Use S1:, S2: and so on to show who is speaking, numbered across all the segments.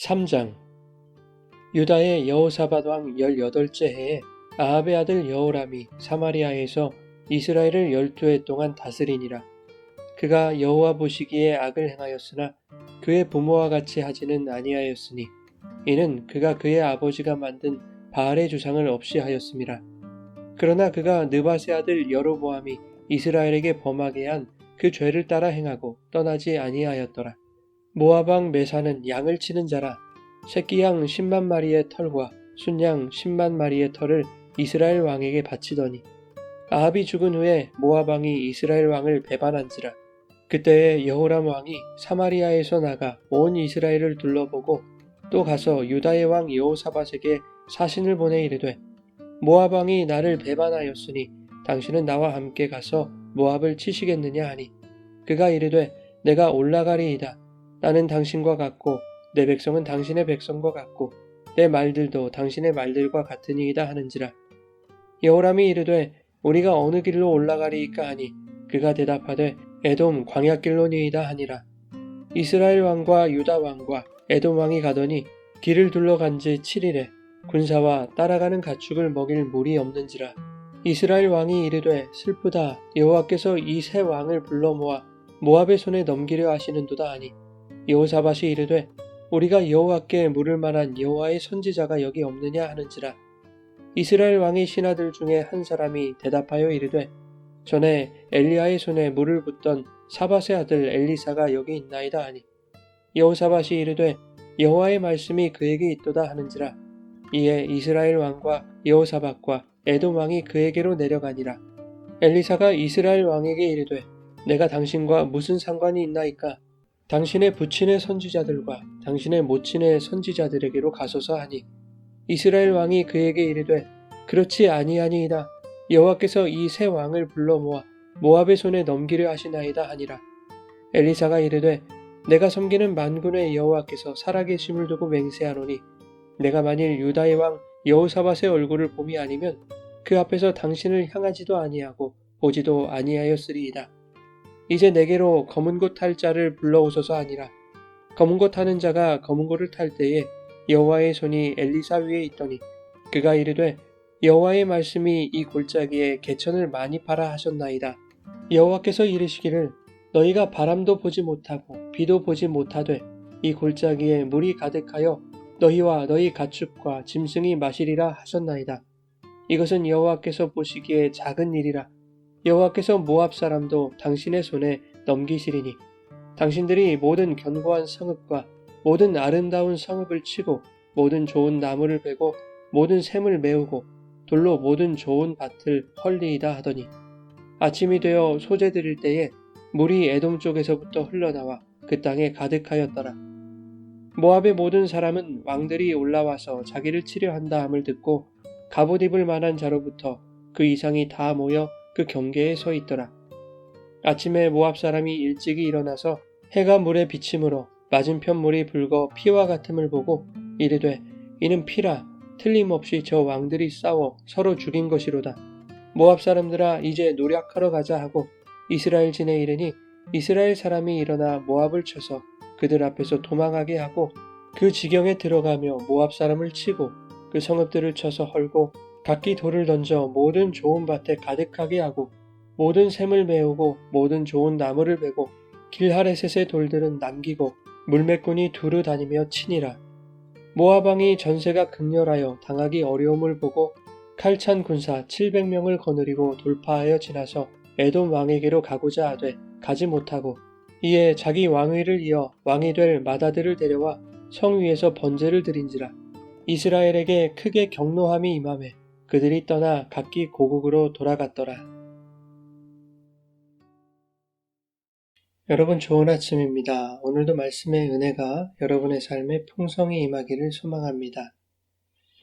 S1: 3장. 유다의 여호사밧 왕 18째 해에 아합의 아들 여호람이 사마리아에서 이스라엘을 12해 동안 다스리니라. 그가 여호와 보시기에 악을 행하였으나 그의 부모와 같이 하지는 아니하였으니 이는 그가 그의 아버지가 만든 바알의 주상을 없이 하였음이라. 그러나 그가 느밧의 아들 여로보암이 이스라엘에게 범하게 한 그 죄를 따라 행하고 떠나지 아니하였더라. 모압 왕 메사는 양을 치는 자라. 새끼 양 10만 마리의 털과 순양 10만 마리의 털을 이스라엘 왕에게 바치더니 아합이 죽은 후에 모압 왕이 이스라엘 왕을 배반한지라. 그때에 여호람 왕이 사마리아에서 나가 온 이스라엘을 둘러보고 또 가서 유다의 왕 여호사밧에게 사신을 보내 이르되, 모압 왕이 나를 배반하였으니 당신은 나와 함께 가서 모압을 치시겠느냐 하니, 그가 이르되, 내가 올라가리이다. 나는 당신과 같고 내 백성은 당신의 백성과 같고 내 말들도 당신의 말들과 같으니이다 하는지라. 여호람이 이르되, 우리가 어느 길로 올라가리이까 하니, 그가 대답하되, 에돔 광야길로니이다 하니라. 이스라엘 왕과 유다 왕과 에돔 왕이 가더니 길을 둘러간 지 7일에 군사와 따라가는 가축을 먹일 물이 없는지라. 이스라엘 왕이 이르되, 슬프다. 여호와께서 이 세 왕을 불러 모아 모압의 손에 넘기려 하시는도다 하니, 여호사밧이 이르되, 우리가 여호와께 물을 만한 여호와의 선지자가 여기 없느냐 하는지라. 이스라엘 왕의 신하들 중에 한 사람이 대답하여 이르되, 전에 엘리야의 손에 물을 붓던 사밧의 아들 엘리사가 여기 있나이다 하니, 여호사밧이 이르되, 여호와의 말씀이 그에게 있도다 하는지라. 이에 이스라엘 왕과 여호사밧과 에돔 왕이 그에게로 내려가니라. 엘리사가 이스라엘 왕에게 이르되, 내가 당신과 무슨 상관이 있나이까? 당신의 부친의 선지자들과 당신의 모친의 선지자들에게로 가소서 하니, 이스라엘 왕이 그에게 이르되, 그렇지 아니하니이다. 여호와께서 이 세 왕을 불러 모아 모압의 손에 넘기려 하시나이다 하니라. 엘리사가 이르되, 내가 섬기는 만군의 여호와께서 살아계심을 두고 맹세하노니, 내가 만일 유다의 왕 여호사밧의 얼굴을 봄이 아니면 그 앞에서 당신을 향하지도 아니하고 보지도 아니하였으리이다. 이제 내게로 검은 고 탈 자를 불러오소서 하니라. 검은 고 타는 자가 검은 고를 탈 때에 여호와의 손이 엘리사 위에 있더니, 그가 이르되, 여호와의 말씀이 이 골짜기에 개천을 많이 파라 하셨나이다. 여호와께서 이르시기를, 너희가 바람도 보지 못하고 비도 보지 못하되 이 골짜기에 물이 가득하여 너희와 너희 가축과 짐승이 마시리라 하셨나이다. 이것은 여호와께서 보시기에 작은 일이라. 여호와께서 모압 사람도 당신의 손에 넘기시리니, 당신들이 모든 견고한 성읍과 모든 아름다운 성읍을 치고 모든 좋은 나무를 베고 모든 샘을 메우고 돌로 모든 좋은 밭을 헐리이다 하더니, 아침이 되어 소재 드릴 때에 물이 에돔 쪽에서부터 흘러나와 그 땅에 가득하였더라. 모압의 모든 사람은 왕들이 올라와서 자기를 치려 한다 함을 듣고 갑옷 입을 만한 자로부터 그 이상이 다 모여 그 경계에 서 있더라. 아침에 모압 사람이 일찍이 일어나서 해가 물에 비침으로 맞은편 물이 붉어 피와 같음을 보고 이르되, 이는 피라. 틀림없이 저 왕들이 싸워 서로 죽인 것이로다. 모압 사람들아, 이제 노략하러 가자 하고 이스라엘 진에 이르니, 이스라엘 사람이 일어나 모압을 쳐서 그들 앞에서 도망하게 하고 그 지경에 들어가며 모압 사람을 치고 그 성읍들을 쳐서 헐고 각기 돌을 던져 모든 좋은 밭에 가득하게 하고 모든 샘을 메우고 모든 좋은 나무를 베고 길하레셋의 돌들은 남기고 물매꾼이 두루 다니며 치니라. 모압 왕이 전세가 극렬하여 당하기 어려움을 보고 칼찬 군사 700명을 거느리고 돌파하여 지나서 에돔 왕에게로 가고자 하되 가지 못하고, 이에 자기 왕위를 이어 왕이 될 마다들을 데려와 성 위에서 번제를 드린지라. 이스라엘에게 크게 경노함이 임하매 그들이 떠나 각기 고국으로 돌아갔더라. 여러분, 좋은 아침입니다. 오늘도 말씀의 은혜가 여러분의 삶에 풍성히 임하기를 소망합니다.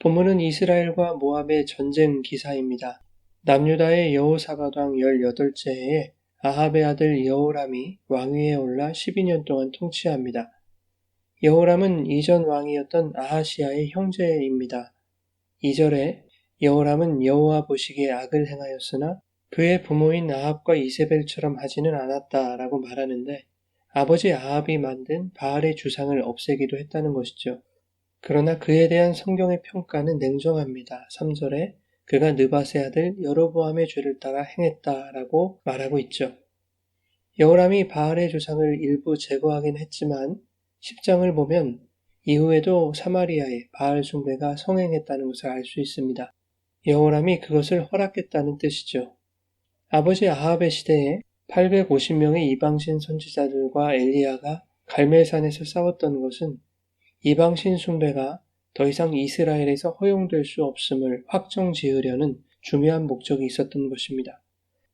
S1: 본문은 이스라엘과 모압의 전쟁 기사입니다. 남유다의 여호사밧 왕 18째 해에 아합의 아들 여호람이 왕위에 올라 12년 동안 통치합니다. 여호람은 이전 왕이었던 아하시아의 형제입니다. 2절에 여호람은 여호와 보시기에 악을 행하였으나 그의 부모인 아합과 이세벨처럼 하지는 않았다라고 말하는데, 아버지 아합이 만든 바알의 주상을 없애기도 했다는 것이죠. 그러나 그에 대한 성경의 평가는 냉정합니다. 3절에 그가 느밧의 아들 여로보암의 죄를 따라 행했다라고 말하고 있죠. 여호람이 바알의 조상을 일부 제거하긴 했지만 10장을 보면 이후에도 사마리아에 바알 숭배가 성행했다는 것을 알 수 있습니다. 여호람이 그것을 허락했다는 뜻이죠. 아버지 아합의 시대에 850명의 이방신 선지자들과 엘리야가 갈멜산에서 싸웠던 것은 이방신 숭배가 더 이상 이스라엘에서 허용될 수 없음을 확정 지으려는 중요한 목적이 있었던 것입니다.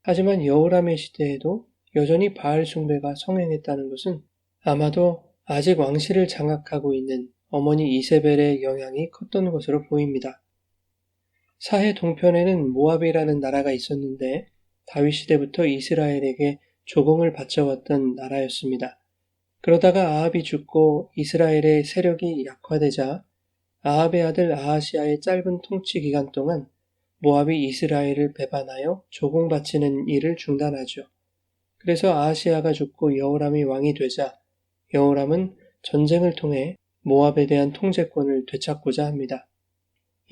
S1: 하지만 여호람의 시대에도 여전히 바알 숭배가 성행했다는 것은 아마도 아직 왕실을 장악하고 있는 어머니 이세벨의 영향이 컸던 것으로 보입니다. 사해 동편에는 모압이라는 나라가 있었는데 다윗 시대부터 이스라엘에게 조공을 바쳐왔던 나라였습니다. 그러다가 아합이 죽고 이스라엘의 세력이 약화되자 아합의 아들 아하시아의 짧은 통치 기간 동안 모압이 이스라엘을 배반하여 조공 바치는 일을 중단하죠. 그래서 아하시아가 죽고 여호람이 왕이 되자 여호람은 전쟁을 통해 모압에 대한 통제권을 되찾고자 합니다.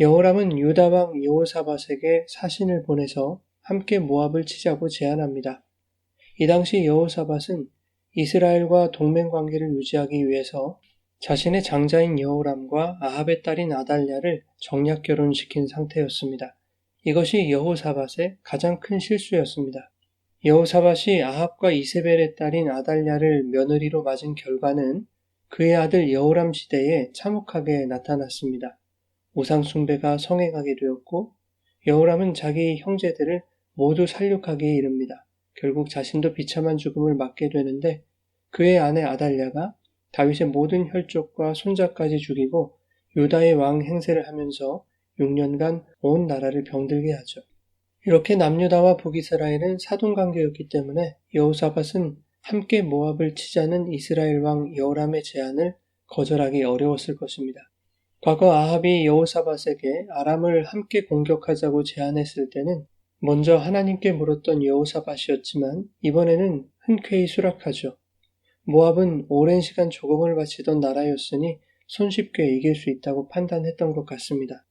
S1: 여호람은 유다 왕 여호사밧에게 사신을 보내서 함께 모압을 치자고 제안합니다. 이 당시 여호사밧은 이스라엘과 동맹 관계를 유지하기 위해서 자신의 장자인 여호람과 아합의 딸인 아달랴를 정략 결혼시킨 상태였습니다. 이것이 여호사밧의 가장 큰 실수였습니다. 여호사밧이 아합과 이세벨의 딸인 아달랴를 며느리로 맞은 결과는 그의 아들 여호람 시대에 참혹하게 나타났습니다. 우상 숭배가 성행하게 되었고 여호람은 자기 형제들을 모두 살육하기에 이릅니다. 결국 자신도 비참한 죽음을 맞게 되는데 그의 아내 아달랴가 다윗의 모든 혈족과 손자까지 죽이고 유다의 왕 행세를 하면서 6년간 온 나라를 병들게 하죠. 이렇게 남유다와 북이스라엘은 사돈관계였기 때문에 여호사밧은 함께 모압을 치자는 이스라엘 왕 여호람의 제안을 거절하기 어려웠을 것입니다. 과거 아합이 여호사밧에게 아람을 함께 공격하자고 제안했을 때는 먼저 하나님께 물었던 여호사밧이었지만 이번에는 흔쾌히 수락하죠. 모압은 오랜 시간 조공을 바치던 나라였으니 손쉽게 이길 수 있다고 판단했던 것 같습니다.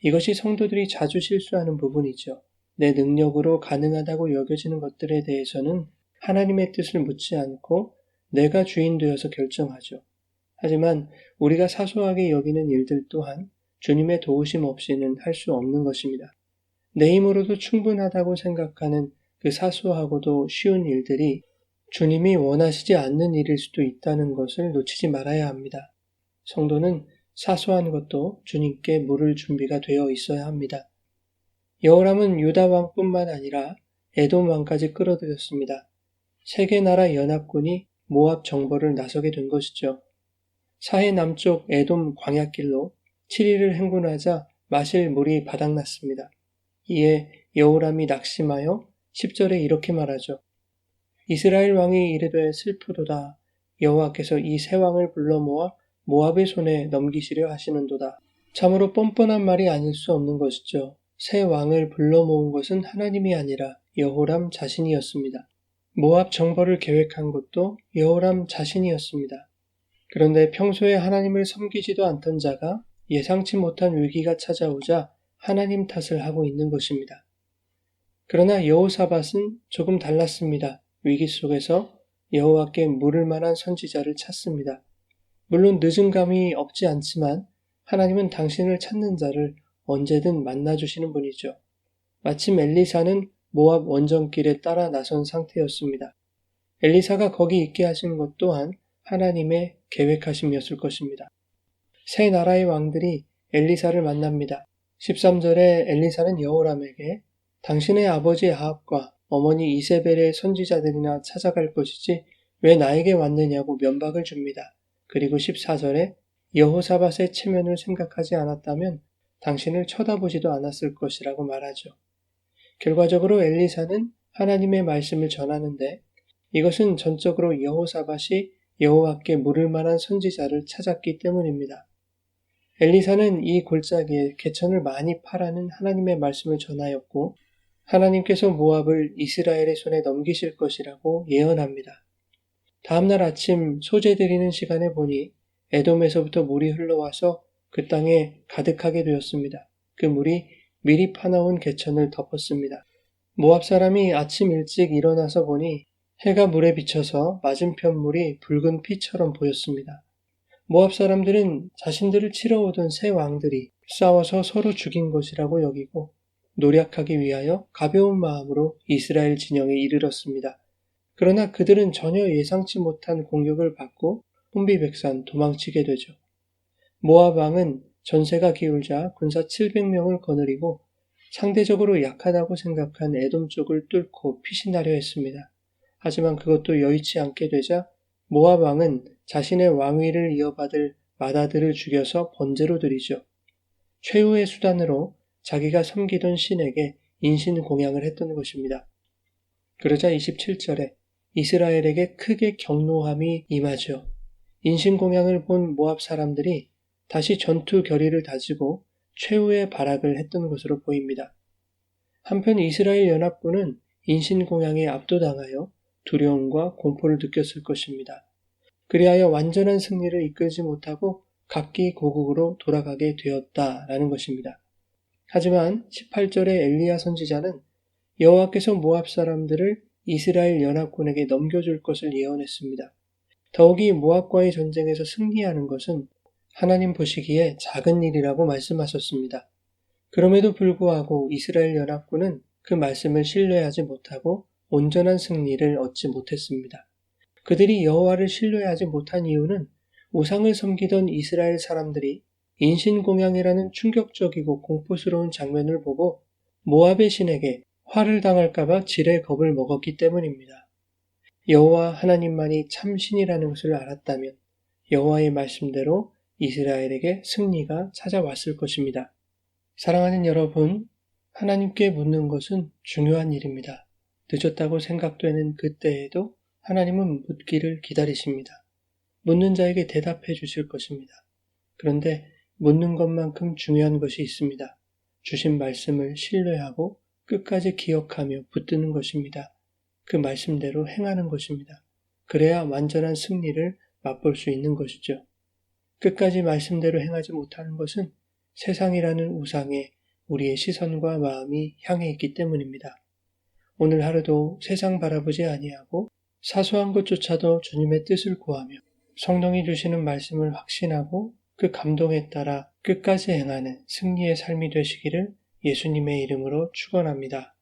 S1: 이것이 성도들이 자주 실수하는 부분이죠. 내 능력으로 가능하다고 여겨지는 것들에 대해서는 하나님의 뜻을 묻지 않고 내가 주인 되어서 결정하죠. 하지만 우리가 사소하게 여기는 일들 또한 주님의 도우심 없이는 할 수 없는 것입니다. 내 힘으로도 충분하다고 생각하는 그 사소하고도 쉬운 일들이 주님이 원하시지 않는 일일 수도 있다는 것을 놓치지 말아야 합니다. 성도는 사소한 것도 주님께 물을 준비가 되어 있어야 합니다. 여호람은 유다 왕뿐만 아니라 에돔 왕까지 끌어들였습니다. 세 개 나라 연합군이 모압 정벌을 나서게 된 것이죠. 사해 남쪽 에돔 광야길로 7일을 행군하자 마실 물이 바닥났습니다. 이에 여호람이 낙심하여 10절에 이렇게 말하죠. 이스라엘 왕이 이르되 슬프도다. 여호와께서 이 세 왕을 불러 모아 모압의 손에 넘기시려 하시는도다. 참으로 뻔뻔한 말이 아닐 수 없는 것이죠. 세 왕을 불러 모은 것은 하나님이 아니라 여호람 자신이었습니다. 모압 정벌을 계획한 것도 여호람 자신이었습니다. 그런데 평소에 하나님을 섬기지도 않던 자가 예상치 못한 위기가 찾아오자 하나님 탓을 하고 있는 것입니다. 그러나 여호사밧은 조금 달랐습니다. 위기 속에서 여호와께 물을 만한 선지자를 찾습니다. 물론 늦은 감이 없지 않지만 하나님은 당신을 찾는 자를 언제든 만나주시는 분이죠. 마침 엘리사는 모압 원정길에 따라 나선 상태였습니다. 엘리사가 거기 있게 하신 것 또한 하나님의 계획하심이었을 것입니다. 세 나라의 왕들이 엘리사를 만납니다. 13절에 엘리사는 여호람에게 당신의 아버지 아합과 어머니 이세벨의 선지자들이나 찾아갈 것이지 왜 나에게 왔느냐고 면박을 줍니다. 그리고 14절에 여호사밧의 체면을 생각하지 않았다면 당신을 쳐다보지도 않았을 것이라고 말하죠. 결과적으로 엘리사는 하나님의 말씀을 전하는데 이것은 전적으로 여호사밧이 여호와께 물을 만한 선지자를 찾았기 때문입니다. 엘리사는 이 골짜기에 개천을 많이 파라는 하나님의 말씀을 전하였고 하나님께서 모압을 이스라엘의 손에 넘기실 것이라고 예언합니다. 다음날 아침 소재 드리는 시간에 보니 에돔에서부터 물이 흘러와서 그 땅에 가득하게 되었습니다. 그 물이 미리 파나온 개천을 덮었습니다. 모압 사람이 아침 일찍 일어나서 보니 해가 물에 비쳐서 맞은편 물이 붉은 피처럼 보였습니다. 모압 사람들은 자신들을 치러 오던 세 왕들이 싸워서 서로 죽인 것이라고 여기고 노력하기 위하여 가벼운 마음으로 이스라엘 진영에 이르렀습니다. 그러나 그들은 전혀 예상치 못한 공격을 받고 혼비백산 도망치게 되죠. 모압 왕은 전세가 기울자 군사 700명을 거느리고 상대적으로 약하다고 생각한 에돔 쪽을 뚫고 피신하려 했습니다. 하지만 그것도 여의치 않게 되자 모압 왕은 자신의 왕위를 이어받을 맏아들을 죽여서 번제로 드리죠. 최후의 수단으로 자기가 섬기던 신에게 인신공양을 했던 것입니다. 그러자 27절에 이스라엘에게 크게 경노함이 임하죠. 인신공양을 본 모압 사람들이 다시 전투 결의를 다지고 최후의 발악을 했던 것으로 보입니다. 한편 이스라엘 연합군은 인신공양에 압도당하여 두려움과 공포를 느꼈을 것입니다. 그리하여 완전한 승리를 이끌지 못하고 각기 고국으로 돌아가게 되었다라는 것입니다. 하지만 18절의 엘리야 선지자는 여호와께서 모압 사람들을 이스라엘 연합군에게 넘겨줄 것을 예언했습니다. 더욱이 모압과의 전쟁에서 승리하는 것은 하나님 보시기에 작은 일이라고 말씀하셨습니다. 그럼에도 불구하고 이스라엘 연합군은 그 말씀을 신뢰하지 못하고 온전한 승리를 얻지 못했습니다. 그들이 여호와를 신뢰하지 못한 이유는 우상을 섬기던 이스라엘 사람들이 인신공양이라는 충격적이고 공포스러운 장면을 보고 모압의 신에게 화를 당할까봐 지레 겁을 먹었기 때문입니다. 여호와 하나님만이 참 신이라는 것을 알았다면 여호와의 말씀대로 이스라엘에게 승리가 찾아왔을 것입니다. 사랑하는 여러분, 하나님께 묻는 것은 중요한 일입니다. 늦었다고 생각되는 그때에도 하나님은 묻기를 기다리십니다. 묻는 자에게 대답해 주실 것입니다. 그런데 묻는 것만큼 중요한 것이 있습니다. 주신 말씀을 신뢰하고 끝까지 기억하며 붙드는 것입니다. 그 말씀대로 행하는 것입니다. 그래야 완전한 승리를 맛볼 수 있는 것이죠. 끝까지 말씀대로 행하지 못하는 것은 세상이라는 우상에 우리의 시선과 마음이 향해 있기 때문입니다. 오늘 하루도 세상 바라보지 아니하고 사소한 것조차도 주님의 뜻을 구하며 성령이 주시는 말씀을 확신하고 그 감동에 따라 끝까지 행하는 승리의 삶이 되시기를 예수님의 이름으로 축원합니다.